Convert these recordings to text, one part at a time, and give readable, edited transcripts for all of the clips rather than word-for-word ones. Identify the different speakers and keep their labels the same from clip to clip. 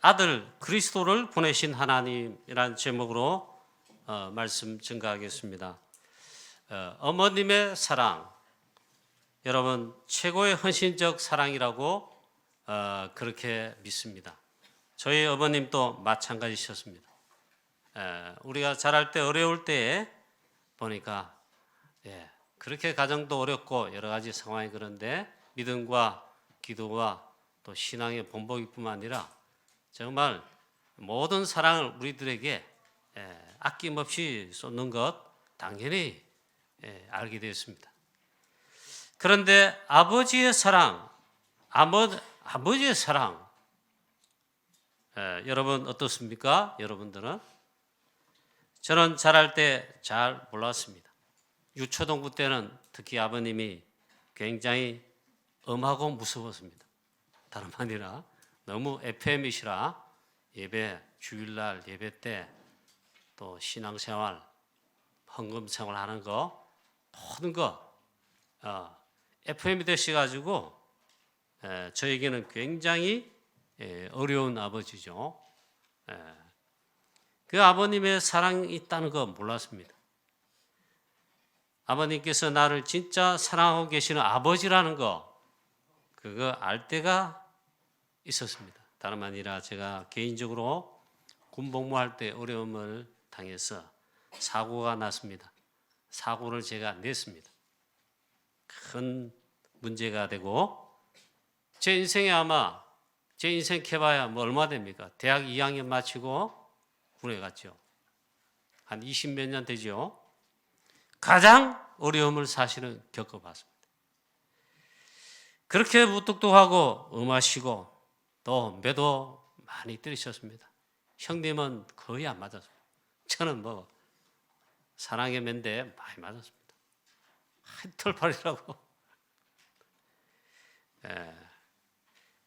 Speaker 1: 아들 그리스도를 보내신 하나님이라는 제목으로 말씀 증가하겠습니다. 어머님의 사랑, 여러분 최고의 헌신적 사랑이라고 그렇게 믿습니다. 저희 어머님도 마찬가지셨습니다. 우리가 자랄 때 어려울 때에 보니까 그렇게 가정도 어렵고 여러 가지 상황이 그런데 믿음과 기도와 또 신앙의 본보기뿐만 아니라 정말 모든 사랑을 우리들에게 아낌없이 쏟는 것 당연히 알게 되었습니다. 그런데 아버지의 사랑, 아버지의 사랑, 여러분 어떻습니까? 여러분들은? 저는 자랄 때 잘 몰랐습니다. 유초동부 때는 특히 아버님이 굉장히 엄하고 무서웠습니다. 다름 아니라 너무 FM이시라 예배, 주일날 예배 때 또 신앙생활, 헌금생활 하는 거 모든 거 FM이 되셔가지고 저에게는 굉장히 어려운 아버지죠. 그 아버님의 사랑이 있다는 거 몰랐습니다. 아버님께서 나를 진짜 사랑하고 계시는 아버지라는 거 그거 알 때가 있었습니다. 다름 아니라 제가 개인적으로 군복무할 때 어려움을 당해서 사고가 났습니다. 사고를 제가 냈습니다. 큰 문제가 되고 제 인생에 아마 제 인생 캐봐야 뭐 얼마 됩니까? 대학 2학년 마치고 군에 갔죠. 한 20몇 년 되죠. 가장 어려움을 사실은 겪어봤습니다. 그렇게 무뚝뚝하고 엄하시고 또 매도 많이 때리셨습니다. 형님은 거의 안 맞았습니다. 저는 뭐 사랑의 맨데 많이 맞았습니다. 털팔이라고.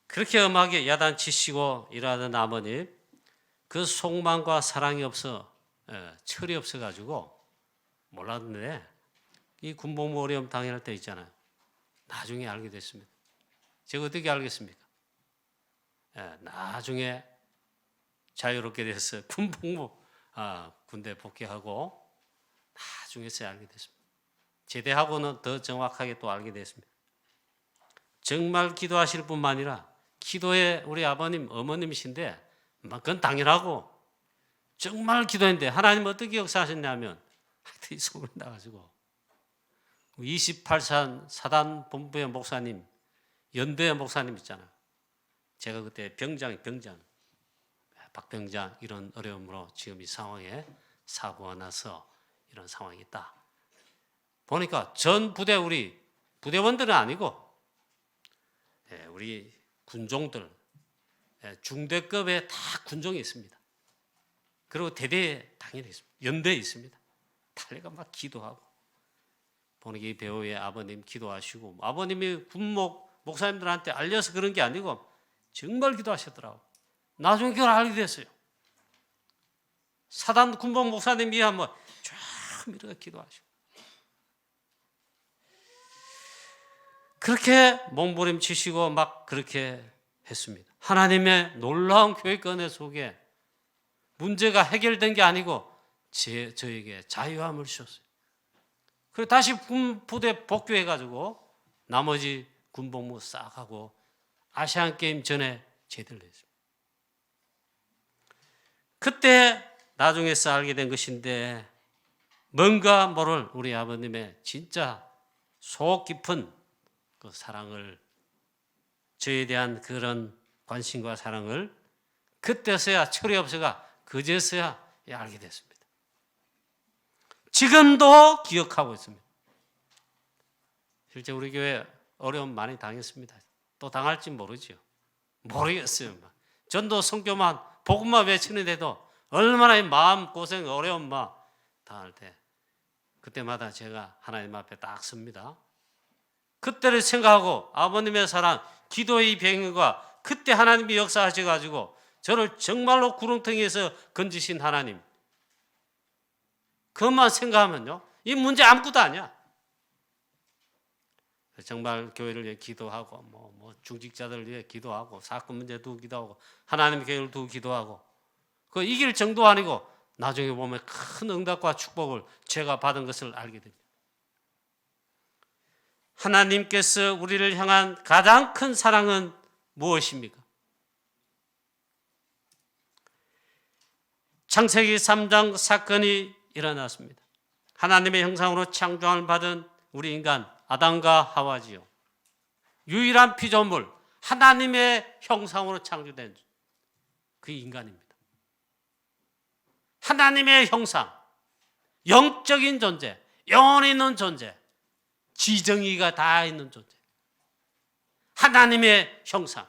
Speaker 1: 그렇게 엄하게 야단치시고 일하던 아버님, 그 속망과 사랑이 없어 철이 없어가지고 몰랐는데 이 군복무 어려움 당할 때 있잖아요. 나중에 알게 됐습니다. 제가 어떻게 알겠습니까? 나중에 자유롭게 돼서 군복무 군대 복귀하고 나중에서야 알게 됐습니다. 제대하고는 더 정확하게 또 알게 됐습니다. 정말 기도하실 뿐만 아니라 기도에 우리 아버님, 어머님이신데 그건 당연하고 정말 기도했는데 하나님 어떻게 역사하셨냐면 하여튼 소문이 나가지고 28산 사단 본부의 목사님, 연대 목사님 있잖아요. 제가 그때 병장 박병장 이런 어려움으로 지금 이 상황에 사고가 나서 이런 상황이 있다. 보니까 전 부대 우리 부대원들은 아니고 우리 군종들 중대급에 다 군종이 있습니다. 그리고 대대에 당연히 있습니다. 연대에 있습니다. 달래가 막 기도하고 보니까 이 배우의 아버님 기도하시고 아버님이 군목 목사님들한테 알려서 그런 게 아니고 정말 기도하셨더라고요. 나중에 그걸 알게 됐어요. 사단 군복 목사님이 한번 쫙 이렇게 기도하시고 그렇게 몸부림치시고 막 그렇게 했습니다. 하나님의 놀라운 교회의 은혜 속에 문제가 해결된 게 아니고 저에게 자유함을 주셨어요. 그리고 다시 군부대 복귀해가지고 나머지 군복무 싹 하고 아시안게임 전에 제대를 했습니다. 그때 나중에서 알게 된 것인데 뭔가 모를 우리 아버님의 진짜 속 깊은 그 사랑을 저에 대한 그런 관심과 사랑을 그때서야 철이 없어가 그제서야 알게 됐습니다. 지금도 기억하고 있습니다. 실제 우리 교회 어려움 많이 당했습니다. 또 당할지 모르죠. 모르겠어요. 전도 성교만 복음만 외치는데도 얼마나 마음 고생 어려움 막 당할 때 그때마다 제가 하나님 앞에 딱 섭니다. 그때를 생각하고 아버님의 사랑, 기도의 병과 그때 하나님이 역사하셔가지고 저를 정말로 구렁텅이에서 건지신 하나님 그것만 생각하면요 이 문제 아무것도 아니야. 정말 교회를 위해 기도하고 뭐 중직자들을 위해 기도하고 사건 문제 두고 기도하고 하나님의 교회를 두고 기도하고 그 이길 정도 아니고 나중에 보면 큰 응답과 축복을 제가 받은 것을 알게 됩니다. 하나님께서 우리를 향한 가장 큰 사랑은 무엇입니까? 창세기 3장 사건이 일어났습니다. 하나님의 형상으로 창조함을 받은 우리 인간 아담과 하와지요. 유일한 피조물 하나님의 형상으로 창조된 그 인간입니다. 하나님의 형상, 영적인 존재, 영혼이 있는 존재, 지정의가 다 있는 존재. 하나님의 형상.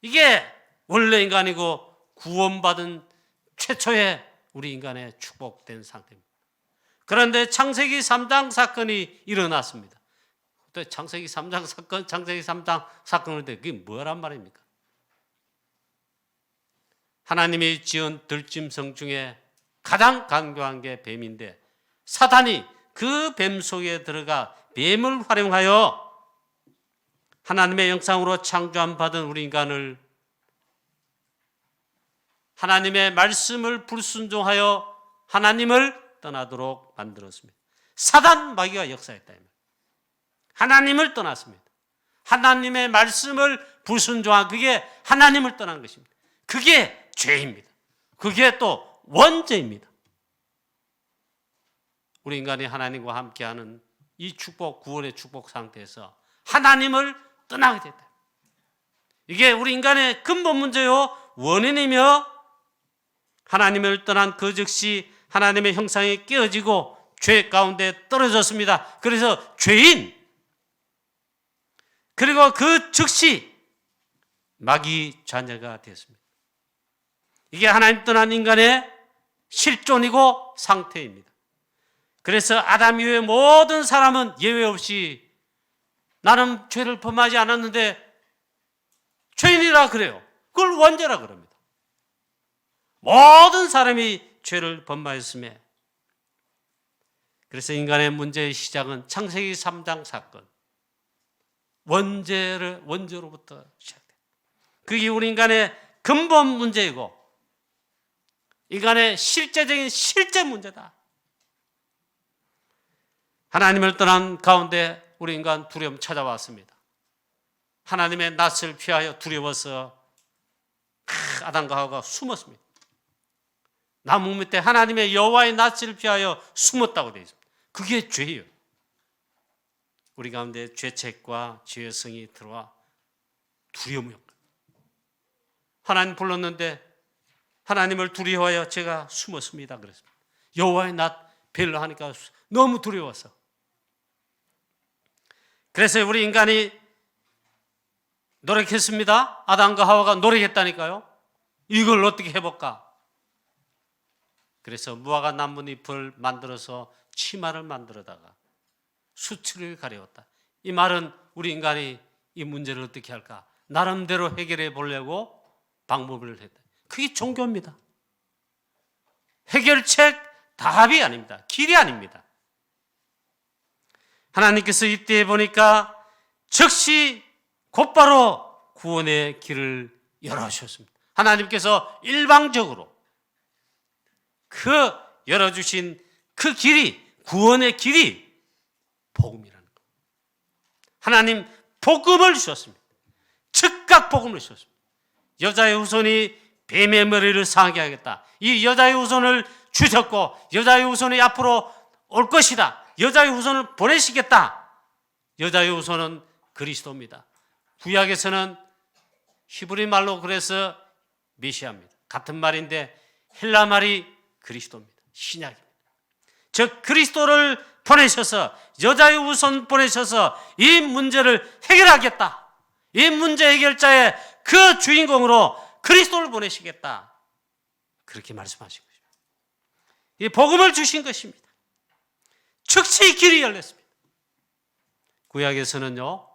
Speaker 1: 이게 원래 인간이고 구원받은 최초의 우리 인간의 축복된 상태입니다. 그런데 창세기 3장 사건이 일어났습니다. 또 창세기 3장 사건, 창세기 3장 사건을 때 그게 뭐란 말입니까? 하나님이 지은 들짐승 중에 가장 강교한 게 뱀인데 사단이 그 뱀 속에 들어가 뱀을 활용하여 하나님의 형상으로 창조함 받은 우리 인간을 하나님의 말씀을 불순종하여 하나님을 떠나도록 만들었습니다. 사단 마귀가 역사했다. 하나님을 떠났습니다. 하나님의 말씀을 불순종한 그게 하나님을 떠난 것입니다. 그게 죄입니다. 그게 또 원죄입니다. 우리 인간이 하나님과 함께하는 이 축복, 구원의 축복 상태에서 하나님을 떠나게 됐다. 이게 우리 인간의 근본 문제요 원인이며 하나님을 떠난 그 즉시 하나님의 형상이 깨어지고 죄 가운데 떨어졌습니다. 그래서 죄인 그리고 그 즉시 마귀 자녀가 되었습니다. 이게 하나님 떠난 인간의 실존이고 상태입니다. 그래서 아담 이후의 모든 사람은 예외 없이 나는 죄를 범하지 않았는데 죄인이라 그래요. 그걸 원죄라 그럽니다. 모든 사람이 죄를 범하였음에 그래서 인간의 문제의 시작은 창세기 3장 사건 원죄로부터 시작돼요. 그게 우리 인간의 근본 문제이고 인간의 실제적인 실제 문제다. 하나님을 떠난 가운데 우리 인간 두려움 찾아왔습니다. 하나님의 낯을 피하여 두려워서 아담과 하와가 숨었습니다. 나무 밑에 하나님의 여호와의 낯을 피하여 숨었다고 되어 있습니다. 그게 죄예요. 우리 가운데 죄책과 죄성이 들어와 두려움이었거든요. 하나님 불렀는데 하나님을 두려워하여 제가 숨었습니다. 그랬습니다. 여호와의 낯 뵈려 하니까 너무 두려워서. 그래서 우리 인간이 노력했습니다. 아담과 하와가 노력했다니까요. 이걸 어떻게 해볼까? 그래서 무화과 나뭇잎을 만들어서 치마를 만들어다가 수치를 가려웠다. 이 말은 우리 인간이 이 문제를 어떻게 할까? 나름대로 해결해 보려고 방법을 했다. 그게 종교입니다. 해결책 답이 아닙니다. 길이 아닙니다. 하나님께서 이때 보니까 즉시 곧바로 구원의 길을 열어주셨습니다. 하나님께서 일방적으로 그 열어주신 그 길이 구원의 길이 복음이라는 것. 하나님 복음을 주셨습니다. 즉각 복음을 주셨습니다. 여자의 후손이 뱀의 머리를 상하게 하겠다. 이 여자의 후손을 주셨고 여자의 후손이 앞으로 올 것이다. 여자의 후손을 보내시겠다. 여자의 후손은 그리스도입니다. 구약에서는 히브리 말로 그래서 메시아입니다. 같은 말인데 헬라 말이 그리스도입니다. 신약입니다. 즉 그리스도를 보내셔서 여자의 후손 보내셔서 이 문제를 해결하겠다. 이 문제 해결자의 그 주인공으로 그리스도를 보내시겠다. 그렇게 말씀하신 것입니다. 이 복음을 주신 것입니다. 즉시 길이 열렸습니다. 구약에서는요,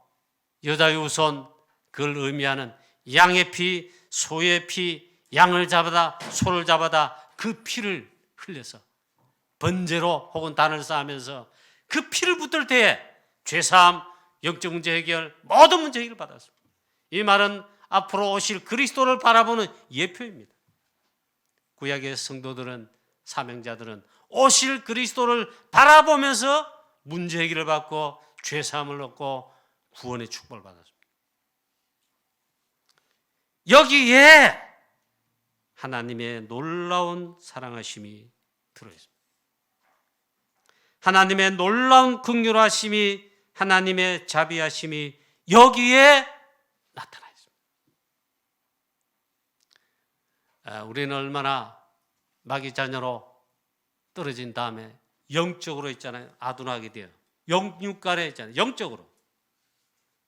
Speaker 1: 여자의 후손, 그걸 의미하는 양의 피, 소의 피, 양을 잡아다, 소를 잡아다 그 피를 흘려서 번제로 혹은 단을 쌓으면서 그 피를 붙들 때에 죄사함, 영적 문제 해결, 모든 문제 해결을 받았습니다. 이 말은 앞으로 오실 그리스도를 바라보는 예표입니다. 구약의 성도들은, 사명자들은 오실 그리스도를 바라보면서 문제 해결을 받고 죄사함을 얻고 구원의 축복을 받았습니다. 여기에 하나님의 놀라운 사랑하심이 들어있습니다. 하나님의 놀라운 긍휼하심이, 하나님의 자비하심이 여기에 나타나 있습니다. 우리는 얼마나 마귀 자녀로 떨어진 다음에 영적으로 있잖아요. 아둔하게 돼요. 영육간에 있잖아요. 영적으로.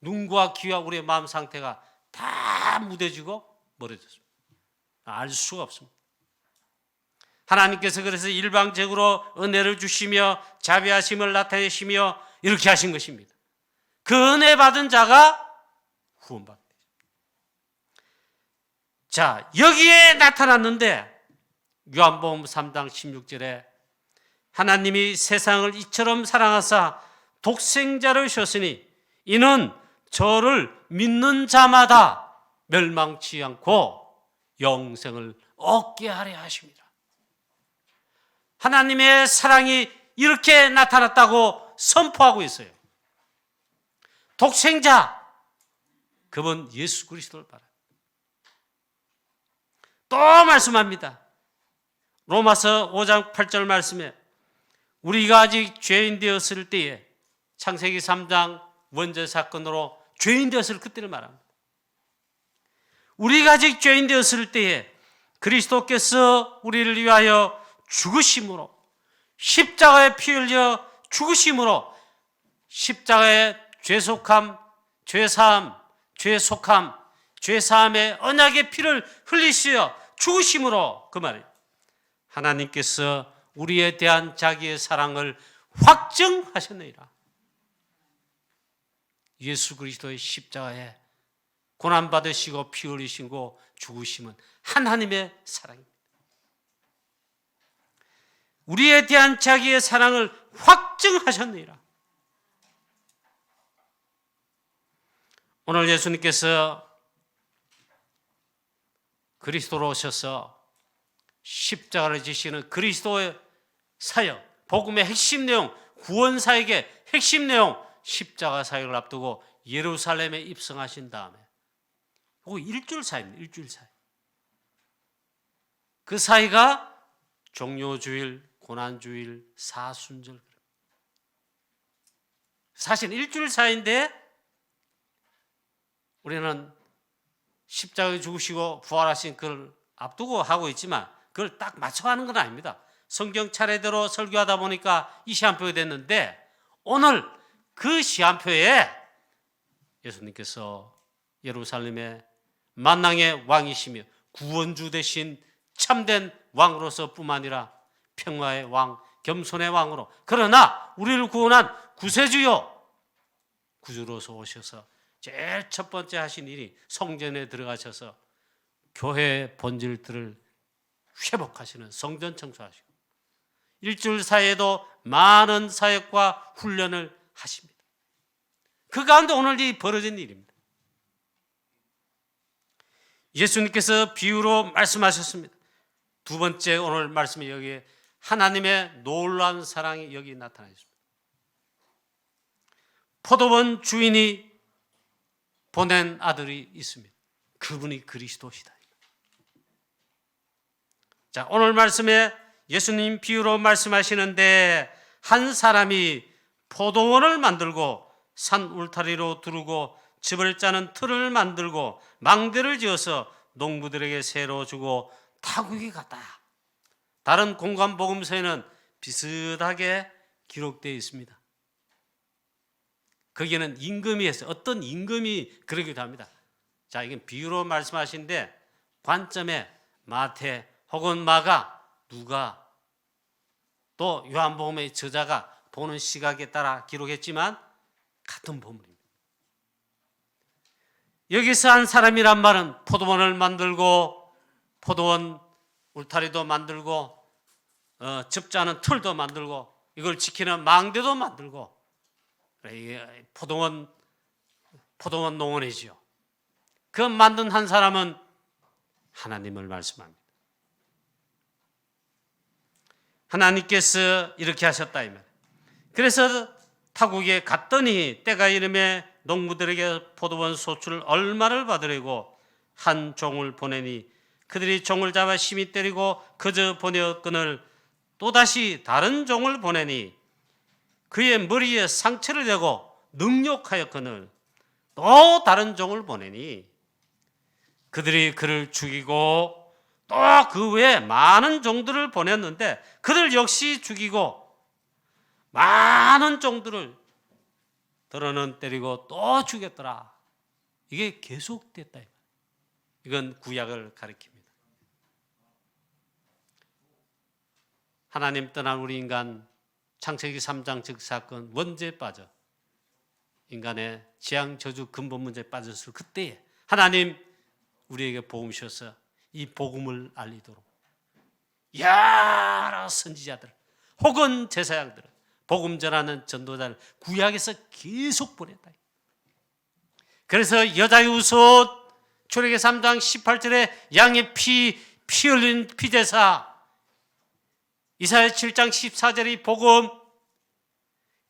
Speaker 1: 눈과 귀와 우리의 마음 상태가 다 무뎌지고 멀어졌습니다. 알 수가 없습니다. 하나님께서 그래서 일방적으로 은혜를 주시며 자비하심을 나타내시며 이렇게 하신 것입니다. 그 은혜 받은 자가 구원받습니다. 자, 여기에 나타났는데 요한복음 3장 16절에 하나님이 세상을 이처럼 사랑하사 독생자를 주셨으니 이는 저를 믿는 자마다 멸망치 않고 영생을 얻게 하려 하십니다. 하나님의 사랑이 이렇게 나타났다고 선포하고 있어요. 독생자, 그분 예수 그리스도를 바라요. 또 말씀합니다. 로마서 5장 8절 말씀에 우리가 아직 죄인 되었을 때에, 창세기 3장 원죄 사건으로 죄인 되었을 그때를 말합니다. 우리가 아직 죄인 되었을 때에 그리스도께서 우리를 위하여 죽으심으로, 십자가에 피 흘려 죽으심으로 십자가의 죄속함, 죄사함, 죄속함, 죄사함의 언약의 피를 흘리시어 죽으심으로, 그 말이에요. 하나님께서 우리에 대한 자기의 사랑을 확증하셨느니라. 예수 그리스도의 십자가에 고난받으시고 피 흘리시고 죽으심은 하나님의 사랑입니다. 우리에 대한 자기의 사랑을 확증하셨느니라. 오늘 예수님께서 그리스도로 오셔서 십자가를 지시는 그리스도의 사역, 복음의 핵심 내용, 구원 사역의 핵심 내용, 십자가 사역을 앞두고 예루살렘에 입성하신 다음에, 그거 일주일 사이입니다. 일주일 사이. 그 사이가 종료주일, 고난주일, 사순절. 사실 일주일 사이인데 우리는 십자가에 죽으시고 부활하신 그걸 앞두고 하고 있지만 그걸 딱 맞춰가는 건 아닙니다. 성경 차례대로 설교하다 보니까 이 시간표가 됐는데, 오늘 그 시간표에 예수님께서 예루살렘의 만왕의 왕이시며 구원주 되신 참된 왕으로서 뿐만 아니라 평화의 왕, 겸손의 왕으로, 그러나 우리를 구원한 구세주요 구주로서 오셔서 제일 첫 번째 하신 일이 성전에 들어가셔서 교회의 본질들을 회복하시는 성전 청소하시고, 일주일 사이에도 많은 사역과 훈련을 하십니다. 그 가운데 오늘 이 벌어진 일입니다. 예수님께서 비유로 말씀하셨습니다. 두 번째 오늘 말씀이 여기에 하나님의 놀라운 사랑이 여기 나타나 있습니다. 포도원 주인이 보낸 아들이 있습니다. 그분이 그리스도시다. 자, 오늘 말씀에 예수님 비유로 말씀하시는데, 한 사람이 포도원을 만들고 산 울타리로 두르고 즙을 짜는 틀을 만들고 망대를 지어서 농부들에게 새로 주고 타국에 갔다. 다른 공간 복음서에는 비슷하게 기록되어 있습니다. 거기에는 임금이 했어요. 어떤 임금이 그러기도 합니다. 자, 이건 비유로 말씀하시는데 관점에 마태 혹은 마가, 누가, 또 요한복음의 저자가 보는 시각에 따라 기록했지만 같은 본문입니다. 여기서 한 사람이란 말은 포도원을 만들고 포도원 울타리도 만들고 즙자는 틀도 만들고 이걸 지키는 망대도 만들고 포도원 포도원 농원이지요. 그 만든 한 사람은 하나님을 말씀합니다. 하나님께서 이렇게 하셨다 이 말. 그래서 타국에 갔더니 때가 이름에 농부들에게 포도원 소출을 얼마를 받으려고 한 종을 보내니 그들이 종을 잡아 심히 때리고 그저 보내었거늘 또다시 다른 종을 보내니 그의 머리에 상처를 내고 능욕하였거늘 또 다른 종을 보내니 그들이 그를 죽이고 또 그 외에 많은 종들을 보냈는데 그들 역시 죽이고 많은 종들을 더러는 때리고 또 죽였더라. 이게 계속됐다. 이건 구약을 가리킵니다. 하나님 떠난 우리 인간 창세기 3장 즉사건 원죄에 빠져 인간의 재앙 저주 근본 문제에 빠졌을 그때에 하나님 우리에게 복음 주셔서 이 복음을 알리도록 여러 선지자들 혹은 제사장들을 복음 전하는 전도자를 구약에서 계속 보냈다. 그래서 여자의 웃옷 출애굽기 3장 18절에 양의 피 흘린 피제사 이사야 7장 14절의 복음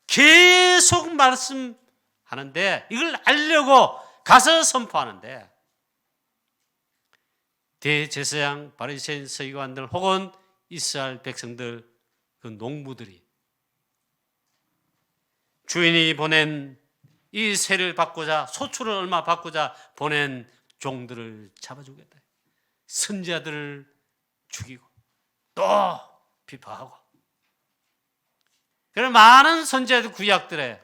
Speaker 1: 계속 말씀하는데 이걸 알려고 가서 선포하는데 대제사장 바리새인 서기관들 혹은 이스라엘 백성들 그 농부들이 주인이 보낸 이 세를 받고자 소출을 얼마 받고자 보낸 종들을 잡아주겠다. 선지자들을 죽이고 또 비파하고 그런 많은 선지자들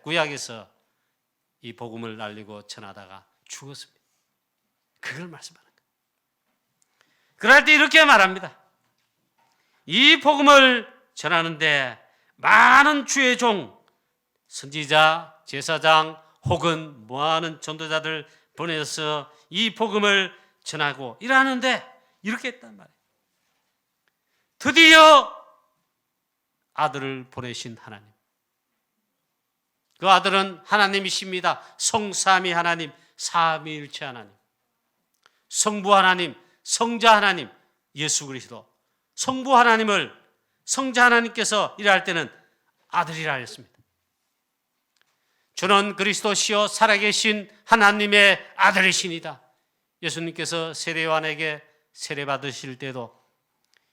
Speaker 1: 구약에서 이 복음을 알리고 전하다가 죽었습니다. 그걸 말씀하는 거예요. 그럴 때 이렇게 말합니다. 이 복음을 전하는데 많은 주의 종 선지자, 제사장 혹은 뭐하는 전도자들 보내서 이 복음을 전하고 일하는데 이렇게 했단 말이에요. 드디어 아들을 보내신 하나님. 그 아들은 하나님이십니다. 성삼위 하나님, 삼위일체 하나님. 성부 하나님, 성자 하나님, 예수 그리스도. 성부 하나님을 성자 하나님께서 일할 때는 아들이라 했습니다. 주는 그리스도시요 살아계신 하나님의 아들이시니다. 예수님께서 세례요한에게 세례받으실 때도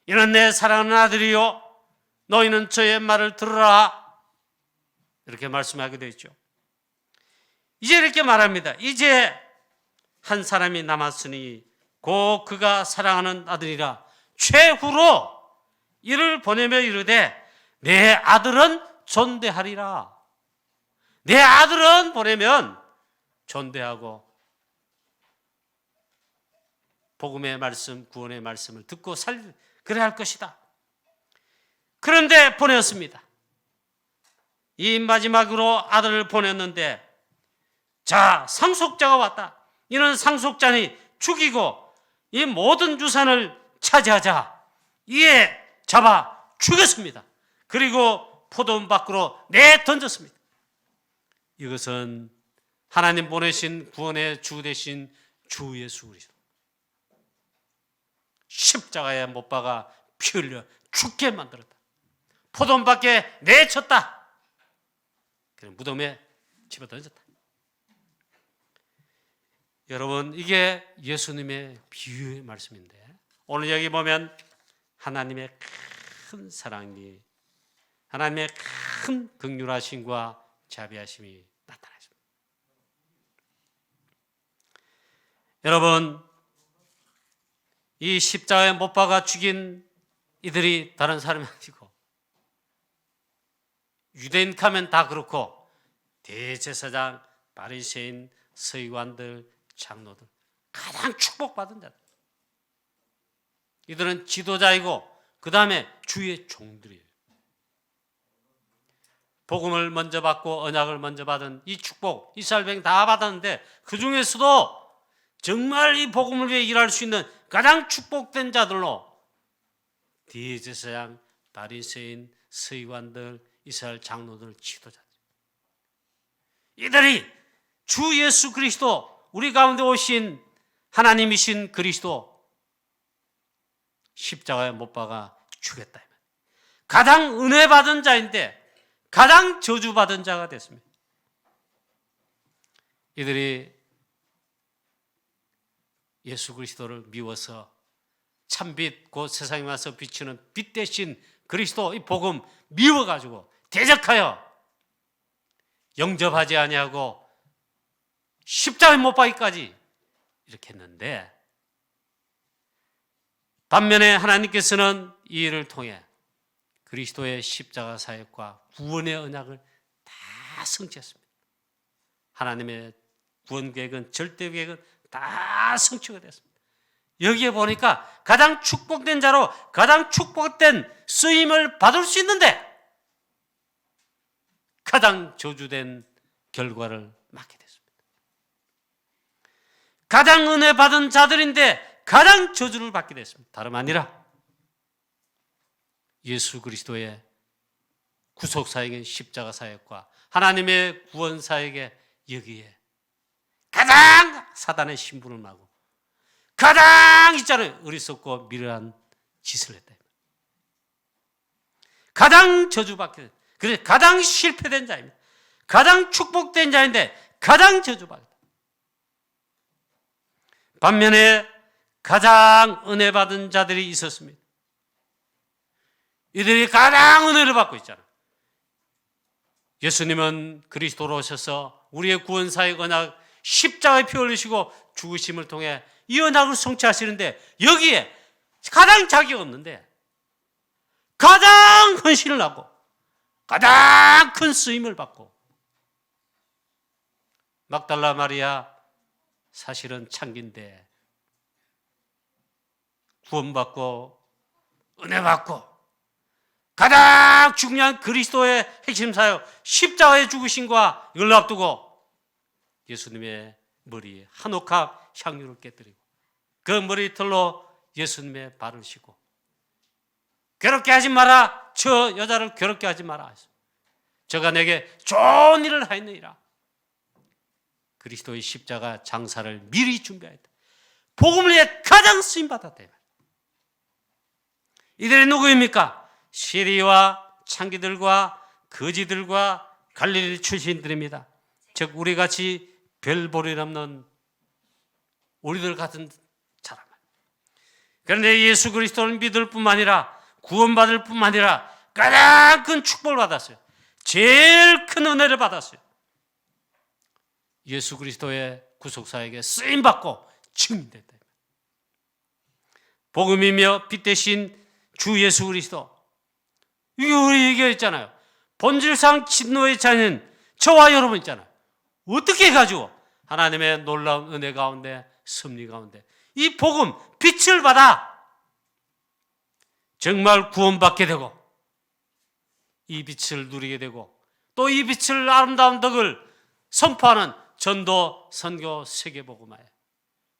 Speaker 1: 이는 내 사랑하는 아들이요 너희는 저의 말을 들으라 이렇게 말씀하게 되어 있죠. 이제 이렇게 말합니다. 이제 한 사람이 남았으니 곧 그가 사랑하는 아들이라 최후로 이를 보내며 이르되 내 아들은 존대하리라. 내 아들은 보내면 존대하고 복음의 말씀, 구원의 말씀을 듣고 그래야 할 것이다. 그런데 보냈습니다. 이 마지막으로 아들을 보냈는데 자, 상속자가 왔다. 이는 상속자니 죽이고 이 모든 유산을 차지하자. 이에 잡아 죽였습니다. 그리고 포도원 밖으로 내던졌습니다. 이것은 하나님 보내신 구원의 주 되신 주 예수 그리스도 십자가에 못 박아 피 흘려 죽게 만들었다. 포도원 밖에 내쳤다. 그냥 무덤에 집어던졌다. 여러분 이게 예수님의 비유의 말씀인데 오늘 여기 보면 하나님의 큰 사랑이 하나님의 큰 긍휼하심과 자비하심이 나타나십니다. 여러분 이 십자가에 못 박아 죽인 이들이 다른 사람이 아니고 유대인 가면 다 그렇고 대제사장, 바리새인, 서기관들, 장로들 가장 축복받은 자들. 이들은 지도자이고 그 다음에 주의 종들이에요. 복음을 먼저 받고 언약을 먼저 받은 이 축복 이스라엘 백성 다 받았는데 그 중에서도 정말 이 복음을 위해 일할 수 있는 가장 축복된 자들로 대제사장, 바리새인, 서기관들, 이스라엘 장로들, 지도자들 이들이 주 예수 그리스도, 우리 가운데 오신 하나님이신 그리스도 십자가에 못 박아 죽였다. 가장 은혜 받은 자인데 가장 저주받은 자가 됐습니다. 이들이 예수 그리스도를 미워서 참빛, 곧 세상에 와서 비추는 빛 대신 그리스도 이 복음 미워가지고 대적하여 영접하지 아니하고 십자가에 못 박기까지 이렇게 했는데, 반면에 하나님께서는 이 일을 통해 그리스도의 십자가 사역과 구원의 언약을 다 성취했습니다. 하나님의 구원 계획은, 절대 계획은 다 성취가 됐습니다. 여기에 보니까 가장 축복된 자로 가장 축복된 쓰임을 받을 수 있는데 가장 저주된 결과를 맞게 됐습니다. 가장 은혜 받은 자들인데 가장 저주를 받게 됐습니다. 다름 아니라 예수 그리스도의 구속 사역인 십자가 사역과 하나님의 구원 사역에 여기에 가장 사단의 신분을 마고 가장 있잖아요, 어리석고 미련한 짓을 했다. 가장 저주받게 된, 그래서 가장 실패된 자입니다. 가장 축복된 자인데 가장 저주받았다. 반면에 가장 은혜 받은 자들이 있었습니다. 이들이 가장 은혜를 받고 있잖아요. 예수님은 그리스도로 오셔서 우리의 구원 사역 언약, 십자가에 피 흘리시고 죽으심을 통해 이 언약을 성취하시는데 여기에 가장 자격 없는데 가장 헌신을 하고 가장 큰 쓰임을 받고, 막달라 마리아 사실은 창기인데 구원받고 은혜 받고 가장 중요한 그리스도의 핵심 사역 십자가의 죽으심과 이걸 앞두고 예수님의 머리에 한옥합 향유를 깨뜨리고 그 머리털로 예수님의 발을 씻고 괴롭게 하지 마라, 저 여자를 괴롭게 하지 마라, 저가 내게 좋은 일을 하였느니라. 그리스도의 십자가 장사를 미리 준비하였다. 복음을 위해 가장 쓰임받았다. 이들이 누구입니까? 시리와 창기들과 거지들과 갈릴리 출신들입니다. 즉 우리같이 별볼이 남는 우리들 같은 사람. 그런데 예수 그리스도를 믿을 뿐만 아니라 구원받을 뿐만 아니라 가장 큰 축복을 받았어요. 제일 큰 은혜를 받았어요. 예수 그리스도의 구속사에게 쓰임받고 증인됐다. 복음이며 빛 대신 주 예수 그리스도. 이게 우리 얘기했잖아요. 본질상 진노의 자는 저와 여러분 있잖아요. 어떻게 해가지고 하나님의 놀라운 은혜 가운데, 섭리 가운데 이 복음, 빛을 받아 정말 구원받게 되고 이 빛을 누리게 되고 또 이 빛을, 아름다운 덕을 선포하는 전도, 선교, 세계복음화에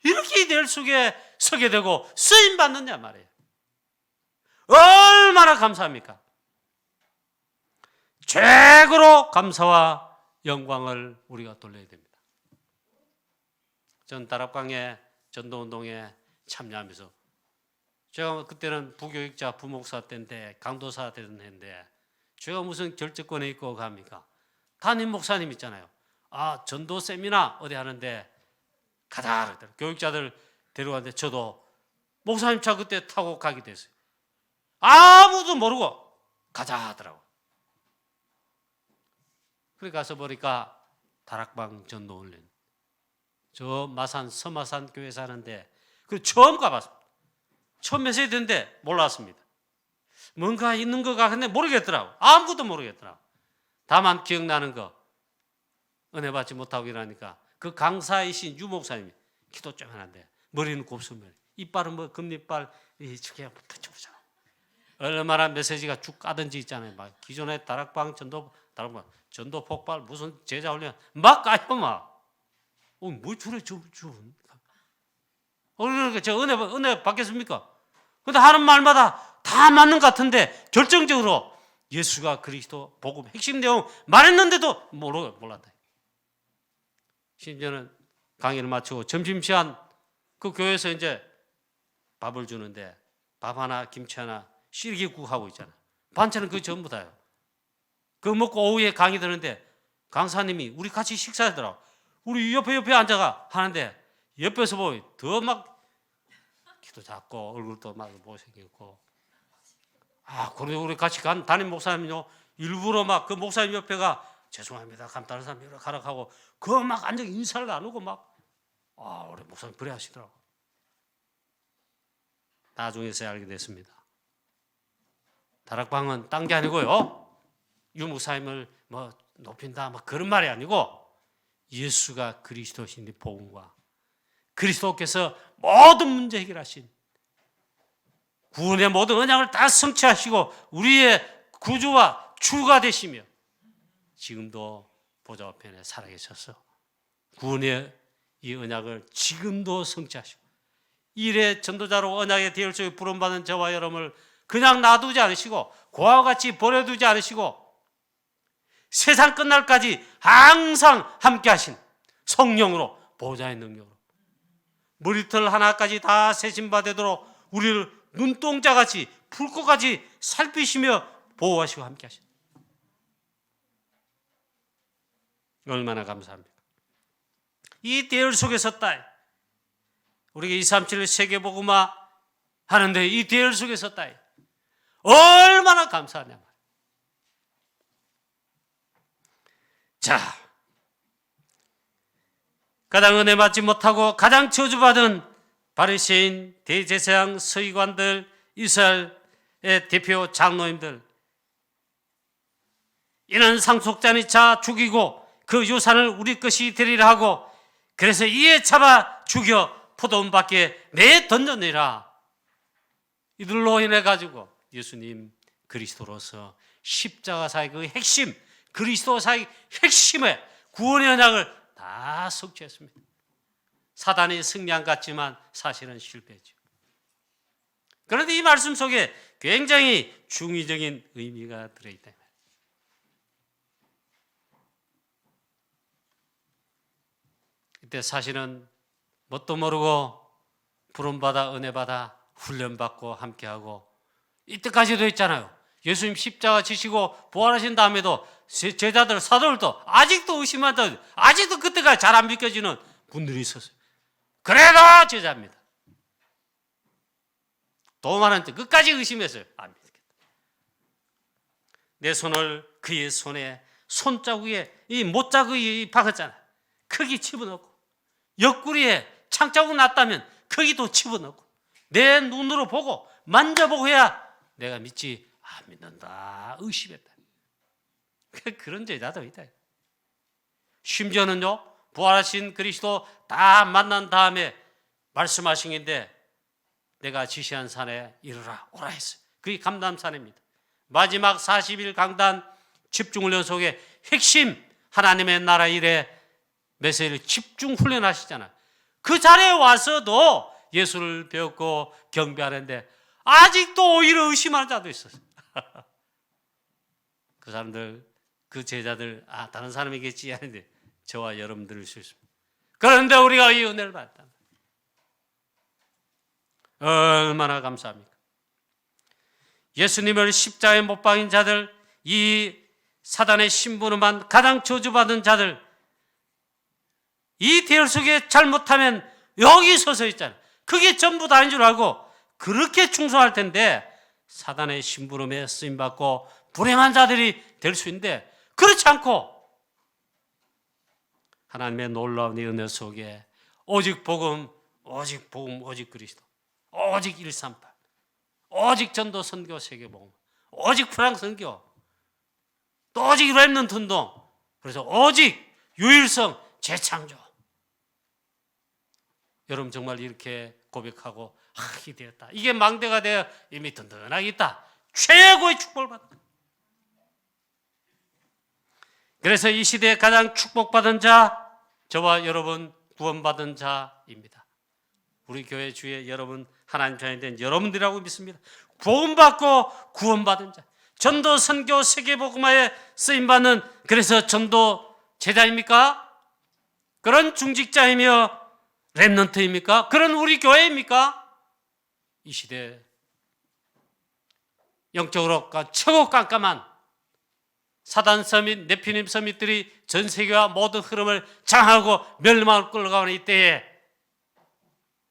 Speaker 1: 이렇게 될 속에 서게 되고 쓰임받느냐 말이에요. 얼마나 감사합니까? 최고로 감사와 영광을 우리가 돌려야 됩니다. 전 다락방에 전도운동에 참여하면서 제가 그때는 부교육자 부목사 때인데 강도사 되던 해인데 제가 무슨 결재권에 있고 갑니까? 담임 목사님 있잖아요. 아, 전도 세미나 어디 하는데 가자 그랬더니 교육자들 데려갔는데 저도 목사님 차 그때 타고 가게 됐어요. 아무도 모르고 가자 하더라고. 그래 가서 보니까 다락방 전도 훈련, 저 마산 서마산 교회 사는데 그 처음 가봤습니다. 처음 메시지 듣는데 몰랐습니다. 뭔가 있는 거 같은데 모르겠더라고. 아무것도 모르겠더라고. 다만 기억나는 거, 은혜 받지 못하고 일하니까 그 강사이신 유 목사님이 키도 쪼만한데 머리는 곱슬머리, 이빨은 뭐 금리빨 이렇게 붙여보잖아. 얼마나 메시지가 쭉 까든지 있잖아요. 막 기존에 다락방 전도 폭발 무슨 제자 훈련 막 까요 막. 뭐 저래 그러니까 저 은혜 받겠습니까? 근데 하는 말마다 다 맞는 것 같은데 결정적으로 예수가 그리스도 복음 핵심 내용 말했는데도 몰랐다. 심지어는 강의를 마치고 점심시간 그 교회에서 이제 밥을 주는데 밥 하나, 김치 하나, 시래기국 하고 있잖아. 반찬은 그 전부 다요. 그거 먹고 오후에 강의 들었는데 강사님이 우리 같이 식사하더라고. 우리 옆에 앉아가 하는데 옆에서 보면 더 막 키도 작고 얼굴도 막 못생겼고. 그런데 우리 같이 간 담임 목사님요 일부러 막 그 목사님 옆에가 죄송합니다. 다른 사람 이렇게 가라 하고 그거 막 앉아 인사를 나누고 막 우리 목사님 그래 하시더라고. 나중에서야 알게 됐습니다. 다락방은 딴 게 아니고요. 유 목사님을 뭐 높인다 뭐 그런 말이 아니고 예수가 그리스도신 복음과 그리스도께서 모든 문제 해결하신 구원의 모든 언약을 다 성취하시고 우리의 구주와 주가 되시며 지금도 보좌 우편에 살아계셔서 구원의 이 언약을 지금도 성취하시고 일의 전도자로 언약의 대열 속에 부름받은 저와 여러분을 그냥 놔두지 않으시고 고아와 같이 버려두지 않으시고 세상 끝날까지 항상 함께 하신 성령으로 보좌의 능력으로 머리털 하나까지 다 세심받도록 우리를 눈동자같이 불꽃같이 살피시며 보호하시고 함께 하신 얼마나 감사합니까? 이 대열 속에 섰다. 우리가 237 세계복음화 하는데 이 대열 속에 섰다. 얼마나 감사하냐 말이야. 자, 가장 은혜 받지 못하고 가장 저주받은 바리새인, 대제사장, 서기관들, 이스라엘의 대표 장로님들, 이는 상속자니차 죽이고 그 유산을 우리 것이 되리라 하고 그래서 이에 잡아 죽여 포도원 밖에 내 던져내라. 이들로 인해 가지고 예수님 그리스도로서 십자가사의 그 핵심, 그리스도사의 핵심의 구원의 언약을 다 성취했습니다. 사단이 승리한 것 같지만 사실은 실패했죠. 그런데 이 말씀 속에 굉장히 중의적인 의미가 들어있다. 이때 사실은 뭣도 모르고 부름받아 은혜받아 훈련받고 함께하고 이때까지도 있잖아요. 예수님 십자가 지시고 부활하신 다음에도 제자들 사도들도 아직도 의심한다. 아직도 그때가 잘 안 믿겨지는 분들이 있었어요. 그래도 제자입니다. 도마한테 끝까지 의심했어요. 안 믿겠다. 내 손을 그의 손에 손자국에 이 못자국이 박았잖아. 거기 집어넣고 옆구리에 창자국 났다면 거기도 집어넣고 내 눈으로 보고 만져보고 해야 내가 믿지. 안 믿는다. 의심했다. 그런 제자도 있다. 심지어는요, 부활하신 그리스도 다 만난 다음에 말씀하신 건데 내가 지시한 산에 이르라 오라 했어요. 그게 감람산입니다. 마지막 40일 강단 집중훈련 속에 핵심 하나님의 나라 일에 메시지를 집중 훈련하시잖아요. 그 자리에 와서도 예수를 배웠고 경배하는데 아직도 오히려 의심하는 자도 있었어요. 그 사람들, 그 제자들, 다른 사람이겠지 하는데 저와 여러분들일 수 있습니다. 그런데 우리가 이 은혜를 받았다. 얼마나 감사합니까? 예수님을 십자가에 못 박인 자들, 이 사단의 심부름한 가장 저주받은 자들, 이 대열 속에 잘못하면 여기 서서 있잖아요. 그게 전부 다인 줄 알고 그렇게 충성할 텐데 사단의 심부름에 쓰임받고 불행한 자들이 될 수 있는데 그렇지 않고 하나님의 놀라운 은혜 속에 오직 복음, 오직 그리스도, 오직 138, 오직 전도 선교 세계복음, 오직 프랑스 선교, 또 오직 렘넌트 운동, 그래서 오직 유일성 재창조. 여러분 정말 이렇게 고백하고 하게 되었다. 이게 망대가 되어 이미 든든하게 있다. 최고의 축복을 받다. 그래서 이 시대에 가장 축복받은 자, 저와 여러분 구원받은 자입니다. 우리 교회 주에 여러분 하나님 자녀 된 여러분들이라고 믿습니다. 구원받고 구원받은 자, 전도 선교 세계복음화에 쓰임받는, 그래서 전도 제자입니까? 그런 중직자이며 렘넌트입니까? 그런 우리 교회입니까? 이 시대 영적으로 최고 깜깜한 사단 서밋, 네피림 서밋들이 전 세계와 모든 흐름을 장악하고 멸망을 끌어가는 이때에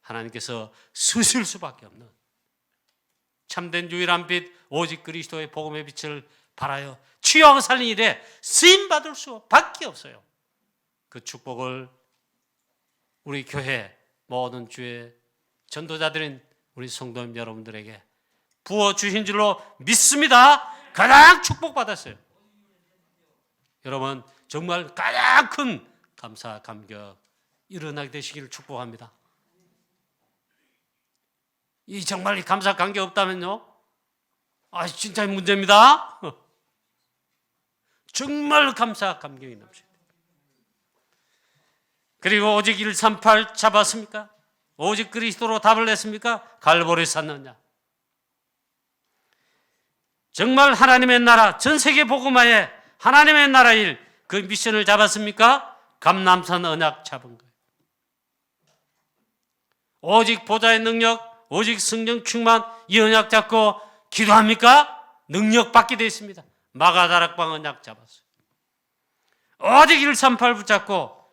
Speaker 1: 하나님께서 쓰실 수밖에 없는 참된 유일한 빛 오직 그리스도의 복음의 빛을 발하여 취하고 살린 일에 쓰임받을 수밖에 없어요. 그 축복을 우리 교회 모든 주의 전도자들인 우리 성도님 여러분들에게 부어주신 줄로 믿습니다. 가장 축복받았어요. 여러분 정말 가장 큰 감사 감격 일어나게 되시기를 축복합니다. 이 정말 감사 감격 없다면요, 진짜 문제입니다. 정말 감사 감격이 넘쳐요. 그리고 오직 138 잡았습니까? 오직 그리스도로 답을 냈습니까? 갈보리 샀느냐? 정말 하나님의 나라, 전 세계 복음화에 하나님의 나라 일, 그 미션을 잡았습니까? 감람산 언약 잡은 거예요. 오직 보좌의 능력, 오직 성령 충만, 이 언약 잡고 기도합니까? 능력 받게 되어 있습니다. 마가다락방 언약 잡았어요. 오직 138 붙잡고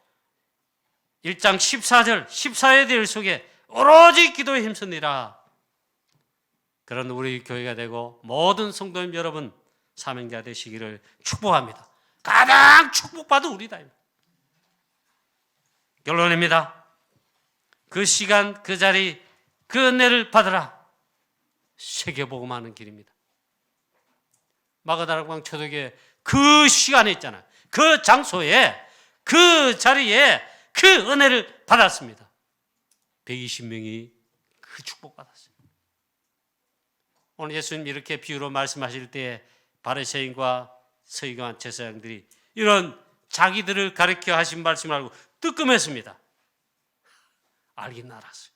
Speaker 1: 1장 14절, 14의 대열 속에 오로지 기도에 힘쓰니라. 그런 우리 교회가 되고 모든 성도님 여러분 사명자 되시기를 축복합니다. 가장 축복받은 우리다. 결론입니다. 그 시간, 그 자리, 그 은혜를 받으라. 세계복음하는 길입니다. 마가다락방 초대교회 그 시간에 있잖아요. 그 장소에, 그 자리에 그 은혜를 받았습니다. 120명이 그 축복받았어요. 오늘 예수님 이렇게 비유로 말씀하실 때 바리새인과 서기관 제사장들이 이런 자기들을 가르쳐 하신 말씀을 알고 뜨끔했습니다. 알긴 알았어요.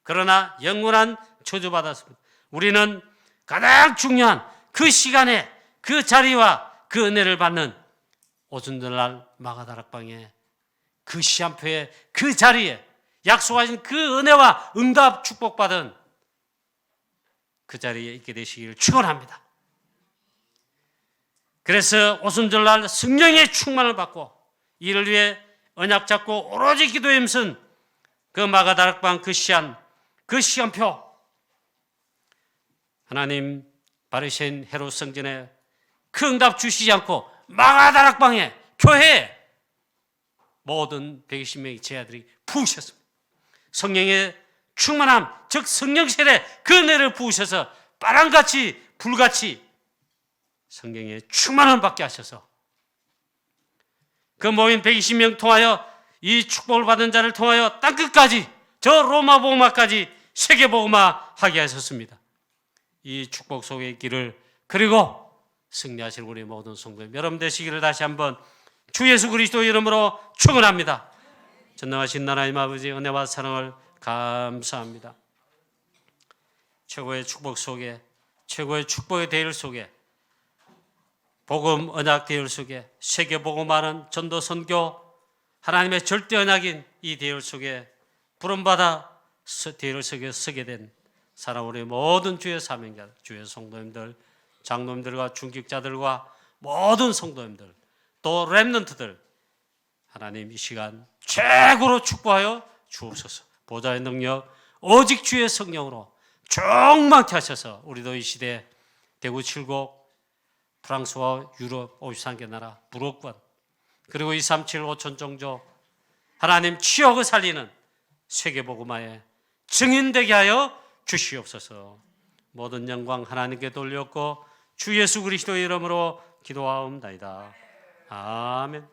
Speaker 1: 그러나 영원한 저주받았습니다. 우리는 가장 중요한 그 시간에 그 자리와 그 은혜를 받는 오순절날 마가다락방에 그 시한표에 그 자리에 약속하신 그 은혜와 응답 축복받은 그 자리에 있게 되시기를 축원합니다. 그래서 오순절날 성령의 충만을 받고 이를 위해 언약 잡고 오로지 기도에 힘쓴 그 마가다락방 그 시간표 하나님 바리새인 헤롯 성전에 그 응답 주시지 않고 마가다락방에 교회에 모든 120명의 제자들이 부으셨습니다. 성령의 충만함, 즉 성령 세례 그 은혜를 부으셔서 바람같이 불같이 성령의 충만함을 받게 하셔서 그 모인 120명 통하여 이 축복을 받은 자를 통하여 땅끝까지 저 로마 복음화까지 세계 복음화 하게 하셨습니다. 이 축복 속의 길을 그리고 승리하실 우리 모든 성도님 여러분 되시기를 다시 한번 주 예수 그리스도 이름으로 축원합니다. 전능하신 하나님 아버지 은혜와 사랑을 감사합니다. 최고의 축복 속에 최고의 축복의 대열 속에 복음 언약 대열 속에 세계 복음하는 전도 선교 하나님의 절대 언약인 이 대열 속에 부름받아 대열 속에 서게 된 사랑 우리 모든 주의 사명자 주의 성도님들 장로님들과 중직자들과 모든 성도님들 또 렘넌트들 하나님 이 시간 최고로 축복하여 주옵소서. 보좌의 능력 오직 주의 성령으로 충만케 하셔서 우리도 이 시대 대구 7곡 프랑스와 유럽 53개 나라 무로권 그리고 237 5천 종족 하나님 치욕을 살리는 세계복음화에 증인되게 하여 주시옵소서. 모든 영광 하나님께 돌렸고 주 예수 그리스도의 이름으로 기도하옵나이다. 아멘.